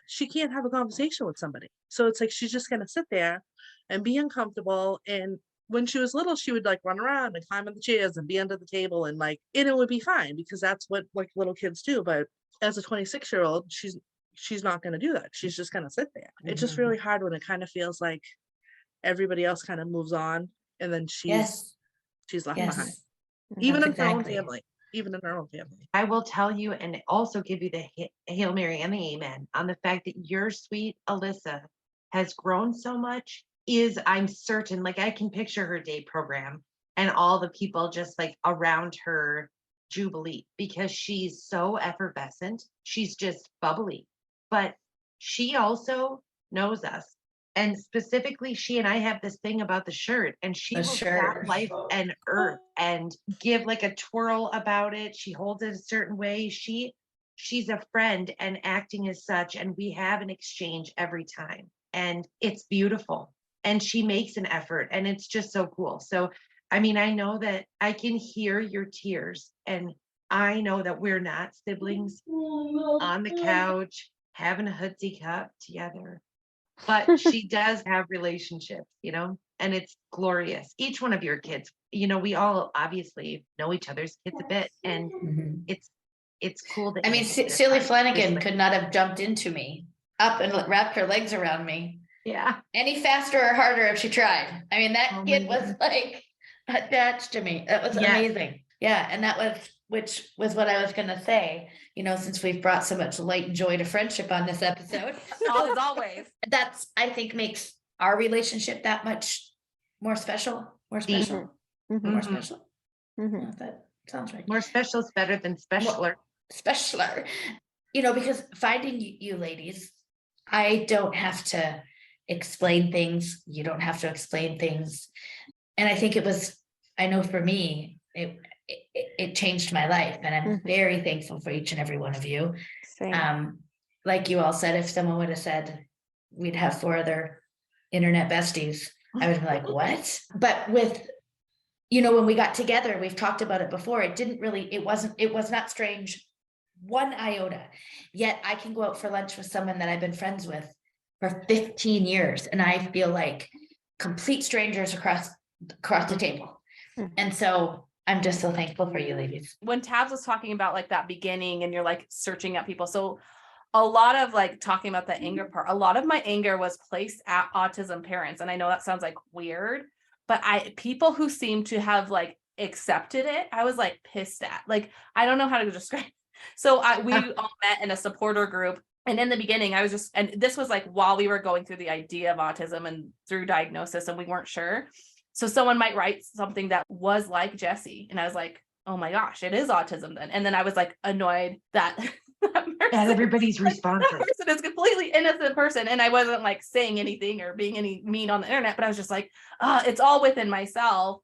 Speaker 5: She can't have a conversation with somebody. So it's like, she's just going to sit there and be uncomfortable. And when she was little, she would like run around and climb on the chairs and be under the table and it would be fine because that's what like little kids do. But as a 26-year-old, she's not going to do that. She's just going to sit there. It's just really hard when it kind of feels like everybody else kind of moves on and then she's left behind. Even in her own family. Even in her own family.
Speaker 2: I will tell you and also give you the Hail Mary and the amen on the fact that your sweet Alyssa has grown so much. I'm certain, like I can picture her day program and all the people just like around her Jubilee because she's so effervescent. She's just bubbly, but she also knows us. And specifically, she and I have this thing about the shirt, and she will stop life and earth and give like a twirl about it. She holds it a certain way. She's a friend and acting as such, and we have an exchange every time, and it's beautiful. And she makes an effort, and it's just so cool. So, I mean, I know that I can hear your tears, and I know that we're not siblings on the couch having a hoodsie cup together. But she does have relationships, and it's glorious. Each one of your kids, we all obviously know each other's kids a bit, and it's cool that.
Speaker 1: I mean, Silly Flanagan could not have jumped into me up and wrapped her legs around me.
Speaker 2: Yeah.
Speaker 1: Any faster or harder if she tried. I mean, that kid was like attached to me. That was amazing. Yeah, and which was what I was going to say, since we've brought so much light and joy to friendship on this episode.
Speaker 3: As always.
Speaker 1: That's, I think, makes our relationship that much more special, more special. Yeah, that sounds right.
Speaker 2: More special is better than specialer.
Speaker 1: Specialer. Because finding you ladies, I don't have to explain things. You don't have to explain things. And I think I know for me, it changed my life, and I'm very thankful for each and every one of you.
Speaker 6: Same.
Speaker 1: Like you all said, if someone would have said we'd have 4 other internet besties, I would be like, what? But with, when we got together, we've talked about it before. It was not strange one iota. Yet I can go out for lunch with someone that I've been friends with for 15 years, and I feel like complete strangers across the table. And so I'm just so thankful for you ladies.
Speaker 3: When Tabs was talking about like that beginning and you're like searching at people. So a lot of like talking about the anger part, a lot of my anger was placed at autism parents. And I know that sounds like weird, but people who seem to have like accepted it, I was like pissed at. Like, I don't know how to describe it. So we all met in a supporter group. And in the beginning, and this was like while we were going through the idea of autism and through diagnosis, and we weren't sure. So someone might write something that was like Jessie. And I was like, oh my gosh, it is autism then. And then I was like annoyed that
Speaker 2: everybody's responsive.
Speaker 3: That person is a completely innocent person. And I wasn't like saying anything or being any mean on the internet, but I was just like, it's all within myself.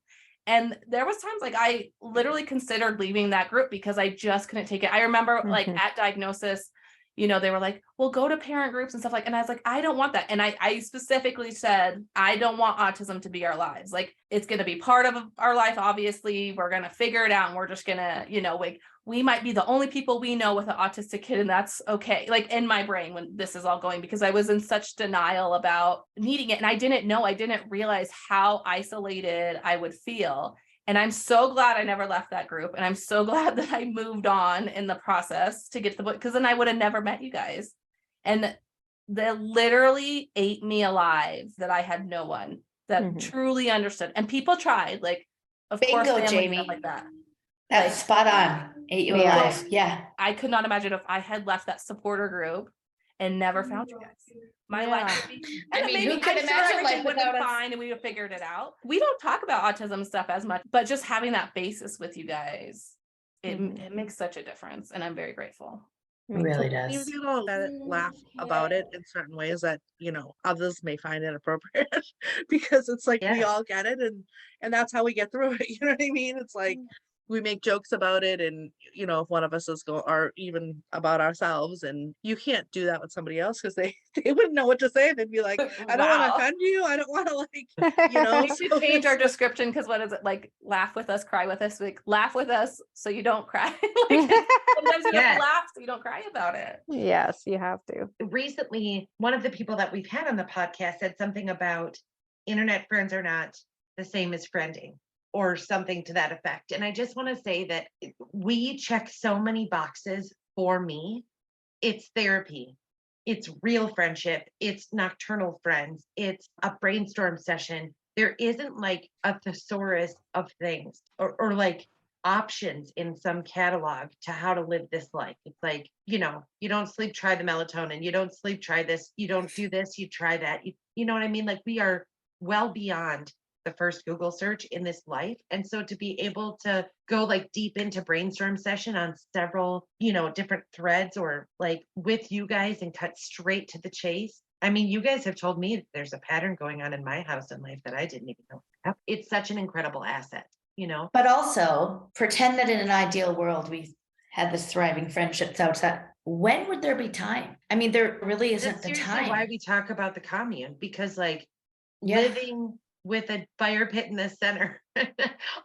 Speaker 3: And there was times like I literally considered leaving that group because I just couldn't take it. I remember like at diagnosis, they were like, well, go to parent groups and stuff like, and I was like, I don't want that. And I specifically said, I don't want autism to be our lives. Like, it's going to be part of our life. Obviously, we're going to figure it out. And we're just going to, like, we might be the only people we know with an autistic kid. And that's okay. Like in my brain when this is all going, because I was in such denial about needing it. And I didn't realize how isolated I would feel. And I'm so glad I never left that group. And I'm so glad that I moved on in the process to get to the book, because then I would have never met you guys. And that literally ate me alive, that I had no one that
Speaker 6: Mhm.
Speaker 3: truly understood. And people tried, like, of course,
Speaker 1: Bingo,
Speaker 3: family and
Speaker 1: Jamie.
Speaker 3: stuff like that.
Speaker 1: That's spot on. Ate you
Speaker 6: Yeah.
Speaker 1: alive. Yeah.
Speaker 3: I could not imagine if I had left that supporter group and never found you guys. My life
Speaker 6: Yeah.
Speaker 3: would be,
Speaker 1: I
Speaker 3: and
Speaker 1: mean,
Speaker 3: maybe
Speaker 1: who could
Speaker 3: I'm sure
Speaker 1: imagine
Speaker 3: everything
Speaker 1: life
Speaker 3: would have
Speaker 1: without
Speaker 3: been
Speaker 1: us?
Speaker 3: fine and we would have figured it out. We don't talk about autism stuff as much, but just having that basis with you guys,
Speaker 6: Mhm.
Speaker 3: it makes such a difference, and I'm very grateful.
Speaker 1: It
Speaker 6: Me
Speaker 1: really
Speaker 6: too.
Speaker 5: You
Speaker 1: does.
Speaker 5: know, laugh about it in certain ways that, you know, others may find inappropriate because it's like we
Speaker 2: Yeah.
Speaker 5: all get it and that's how we get through it. You know what I mean? It's like we make jokes about it and you know, if one of us is going or even about ourselves and you can't do that with somebody else because they they wouldn't know what to say. They'd be like, I don't want to
Speaker 3: Wow.
Speaker 5: offend you. I don't want to like, you know.
Speaker 3: We should change our description, because what is it, like, laugh with us, cry with us, like, laugh with us so you don't cry. Like, sometimes you have
Speaker 2: Yes.
Speaker 3: to laugh so you don't cry about it.
Speaker 6: Yes, you have to.
Speaker 2: Recently, one of the people that we've had on the podcast said something about internet friends are not the same as friending or something to that effect. And I just want to say that we check so many boxes for me. It's therapy, it's real friendship, it's nocturnal friends, it's a brainstorm session. There isn't like a thesaurus of things or like options in some catalog to how to live this life. It's like, you know, you don't sleep, try the melatonin, you don't sleep, try this, you don't do this, you try that. You know what I mean? Like we are well beyond the first Google search in this life. And so to be able to go like deep into brainstorm session on several, you know, different threads or like with you guys and cut straight to the chase. I mean, you guys have told me there's a pattern going on in my house and life that I didn't even know. It's such an incredible asset, you know?
Speaker 1: But also pretend that in an ideal world we had this thriving friendships outside. When would there be time? I mean, there really isn't
Speaker 2: That's
Speaker 1: the
Speaker 2: seriously why
Speaker 1: time.
Speaker 2: we talk about the commune, because like
Speaker 1: Yeah.
Speaker 2: living with a fire pit in the center,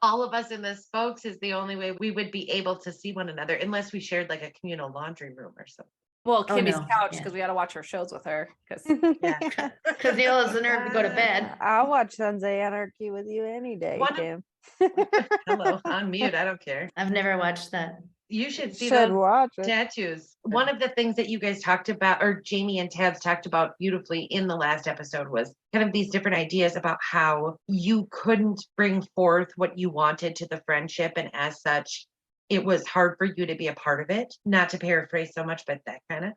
Speaker 2: all of us in the spokes is the only way we would be able to see one another unless we shared like a communal laundry room or something.
Speaker 3: Well,
Speaker 1: Oh,
Speaker 3: Kimmy's
Speaker 1: no,
Speaker 3: couch,
Speaker 1: yeah.
Speaker 3: because we got to watch her shows with her. Because
Speaker 2: Yeah.
Speaker 1: Because Neil has the nerve to go to bed.
Speaker 6: I'll watch Sons of Anarchy with you any day,
Speaker 2: One of-
Speaker 6: Kim.
Speaker 2: Hello, on mute. I don't care.
Speaker 1: I've never watched that.
Speaker 2: You should see
Speaker 6: Should
Speaker 2: those
Speaker 6: watch it.
Speaker 2: tattoos. One of the things that you guys talked about, or Jamie and Tabs talked about beautifully in the last episode, was kind of these different ideas about how you couldn't bring forth what you wanted to the friendship. And as such, it was hard for you to be a part of it. Not to paraphrase so much, but that kind of.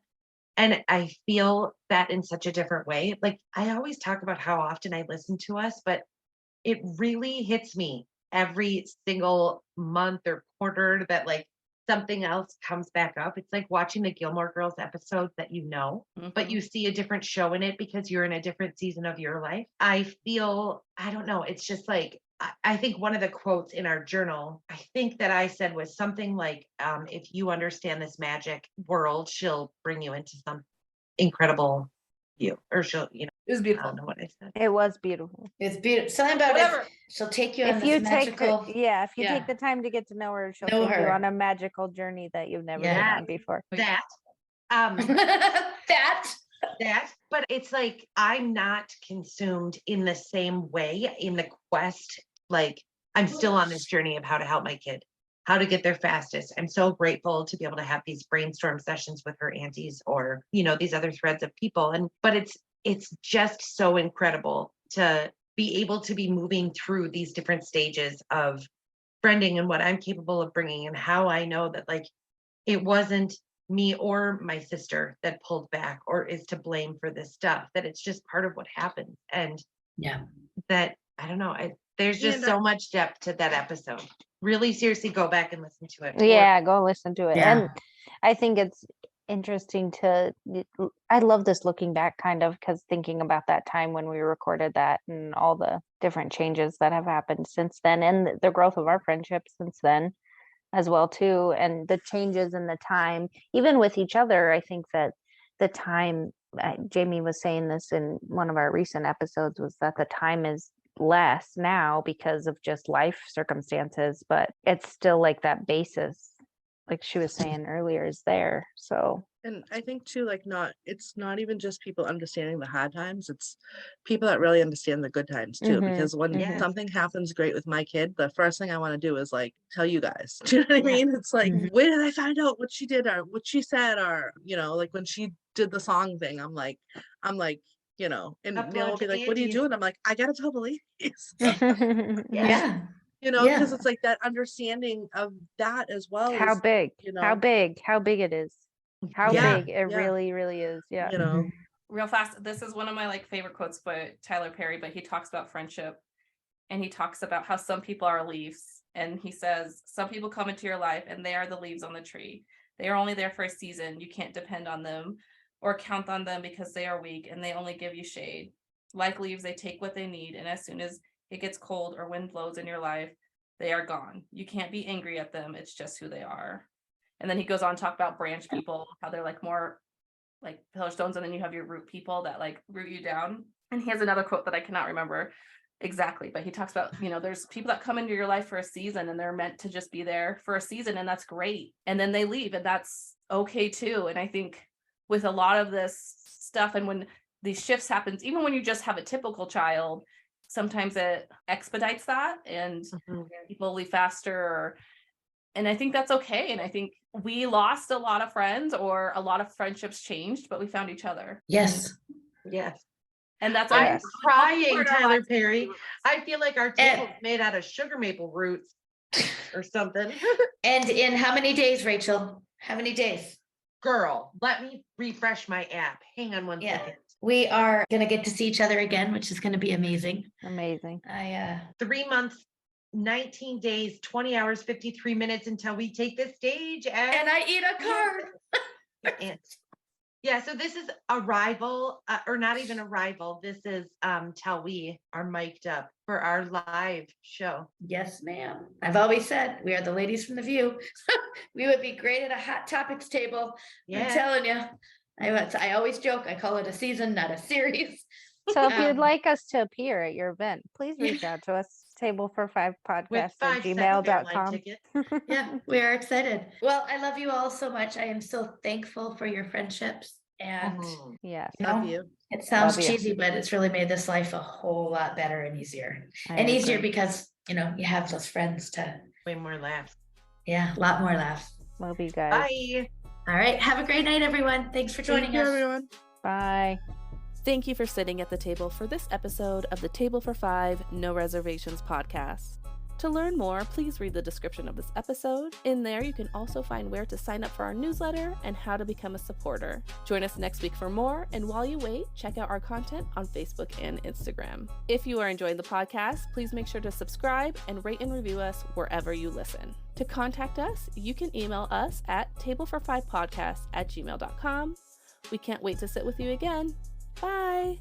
Speaker 2: And I feel that in such a different way. Like I always talk about how often I listen to us, but it really hits me every single month or quarter that like something else comes back up. It's like watching the Gilmore Girls episode that you know, but you see a different show in it because you're in a different season of your life. I feel, I don't know, it's just like, I think one of the quotes in our journal, I think that I said was something like, if you understand this magic world, she'll bring you into some incredible view, or she'll, you know,
Speaker 3: it was
Speaker 2: I
Speaker 3: beautiful.
Speaker 2: don't know what I said.
Speaker 6: It was beautiful.
Speaker 1: It's beautiful. Something about
Speaker 3: Whatever.
Speaker 1: it. She'll take you on
Speaker 6: If
Speaker 1: this
Speaker 6: you take
Speaker 1: magical.
Speaker 6: the, yeah, if you
Speaker 1: yeah.
Speaker 6: take the time to get to know her, she'll
Speaker 1: Know
Speaker 6: take you
Speaker 1: her.
Speaker 6: on a magical journey that you've never been
Speaker 1: Yeah.
Speaker 6: on before.
Speaker 2: That, um,
Speaker 1: that.
Speaker 2: that, but it's like I'm not consumed in the same way in the quest. Like I'm still on this journey of how to help my kid, how to get there fastest. I'm so grateful to be able to have these brainstorm sessions with her aunties or, you know, these other threads of people. And, but it's just so incredible to be able to be moving through these different stages of friending and what I'm capable of bringing and how I know that like it wasn't me or my sister that pulled back or is to blame for this stuff, that it's just part of what happened. And
Speaker 1: Yeah.
Speaker 2: that, I don't know, there's just so much depth to that episode. Really seriously go back and listen to it.
Speaker 6: Yeah, go listen to it.
Speaker 1: Yeah.
Speaker 6: And I think it's interesting I love this looking back kind of, because thinking about that time when we recorded that and all the different changes that have happened since then and the growth of our friendship since then as well too, and the changes in the time even with each other. I think that the time, Jamie was saying this in one of our recent episodes, was that the time is less now because of just life circumstances, but it's still like that basis, like she was saying earlier, is there. So
Speaker 5: And I think too, like it's not even just people understanding the hard times, it's people that really understand the good times too.
Speaker 6: Mhm,
Speaker 5: Because when
Speaker 1: mhm.
Speaker 5: something happens great with my kid, the first thing I want to do is like tell you guys. Do you know what I
Speaker 2: Yeah.
Speaker 5: mean? It's like,
Speaker 1: Mhm.
Speaker 5: where did I find out what she did or what she said? Or, like when she did the song thing, I'm like, and
Speaker 2: Upload
Speaker 5: Neil will be
Speaker 2: to
Speaker 5: like, what are you
Speaker 2: Angie's.
Speaker 5: doing? I'm like, I gotta tell the ladies.
Speaker 1: Yeah.
Speaker 5: Because
Speaker 1: Yeah.
Speaker 5: it's like that understanding of that as well
Speaker 6: How
Speaker 5: is,
Speaker 6: big?
Speaker 5: you
Speaker 6: How
Speaker 5: know,
Speaker 6: big? How big it is? How
Speaker 1: Yeah.
Speaker 6: big it
Speaker 5: yeah,
Speaker 6: really, really is. Yeah.
Speaker 1: Mhm.
Speaker 3: Real fast, this is one of my like favorite quotes by Tyler Perry, but he talks about friendship and he talks about how some people are leaves. And he says, some people come into your life and they are the leaves on the tree. They are only there for a season. You can't depend on them or count on them because they are weak and they only give you shade. Like leaves, they take what they need. And as soon as it gets cold or wind blows in your life, they are gone. You can't be angry at them. It's just who they are. And then he goes on to talk about branch people, how they're like more like pillar stones, and then you have your root people that like root you down. And he has another quote that I cannot remember exactly, but he talks about, there's people that come into your life for a season and they're meant to just be there for a season, and that's great. And then they leave, and that's okay too. And I think with a lot of this stuff, and when these shifts happens, even when you just have a typical child, sometimes it expedites that and
Speaker 2: Mhm.
Speaker 3: people leave faster, and I think that's okay. And I think we lost a lot of friends, or a lot of friendships changed, but we found each other.
Speaker 1: Yes.
Speaker 2: Yes.
Speaker 3: And that's
Speaker 2: I'm
Speaker 6: Yes.
Speaker 2: crying, Tyler Perry. I feel like our
Speaker 1: And-
Speaker 2: table's made out of sugar maple roots or something.
Speaker 1: And in how many days, Rachel? How many days?
Speaker 2: Girl, let me refresh my app. Hang on one
Speaker 1: Yeah.
Speaker 2: second.
Speaker 1: We are going to get to see each other again, which is going to be amazing.
Speaker 6: Amazing.
Speaker 2: 3 months, 19 days, 20 hours, 53 minutes until we take the stage.
Speaker 1: And I eat a card.
Speaker 2: And yeah, so this is arrival, or not even arrival. This is till we are mic'd up for our live show.
Speaker 1: Yes, ma'am. I've always said we are the ladies from the View. We would be great at a hot topics table. I'm
Speaker 2: Yeah.
Speaker 1: telling you. I always joke. I call it a season, not a series.
Speaker 6: So if you'd
Speaker 1: Um,
Speaker 6: like us to appear at your event, please
Speaker 1: Yeah.
Speaker 6: reach out to us, table45podcast
Speaker 2: With
Speaker 6: at
Speaker 2: 5 second airline
Speaker 6: gmail.com.
Speaker 2: ticket.
Speaker 1: Yeah, we are excited. Well, I love you all so much. I am so thankful for your friendships. And
Speaker 2: Mhm.
Speaker 6: Yes.
Speaker 5: love you.
Speaker 1: it sounds
Speaker 6: Love you.
Speaker 1: cheesy, but it's really made this life a whole lot better and easier.
Speaker 6: I
Speaker 1: And easier
Speaker 6: agree.
Speaker 1: because, you have those friends to,
Speaker 2: Way more laughs.
Speaker 1: a lot more laughs.
Speaker 6: Love you guys.
Speaker 2: Bye.
Speaker 1: All right. Have a great night, everyone. Thanks for joining
Speaker 5: Thank you,
Speaker 1: us.
Speaker 5: everyone.
Speaker 6: Bye.
Speaker 4: Thank you for sitting at the table for this episode of the Table for Five No Reservations podcast. To learn more, please read the description of this episode. In there, you can also find where to sign up for our newsletter and how to become a supporter. Join us next week for more, and while you wait, check out our content on Facebook and Instagram. If you are enjoying the podcast, please make sure to subscribe and rate and review us wherever you listen. To contact us, you can email us at table45podcast@gmail.com. We can't wait to sit with you again. Bye!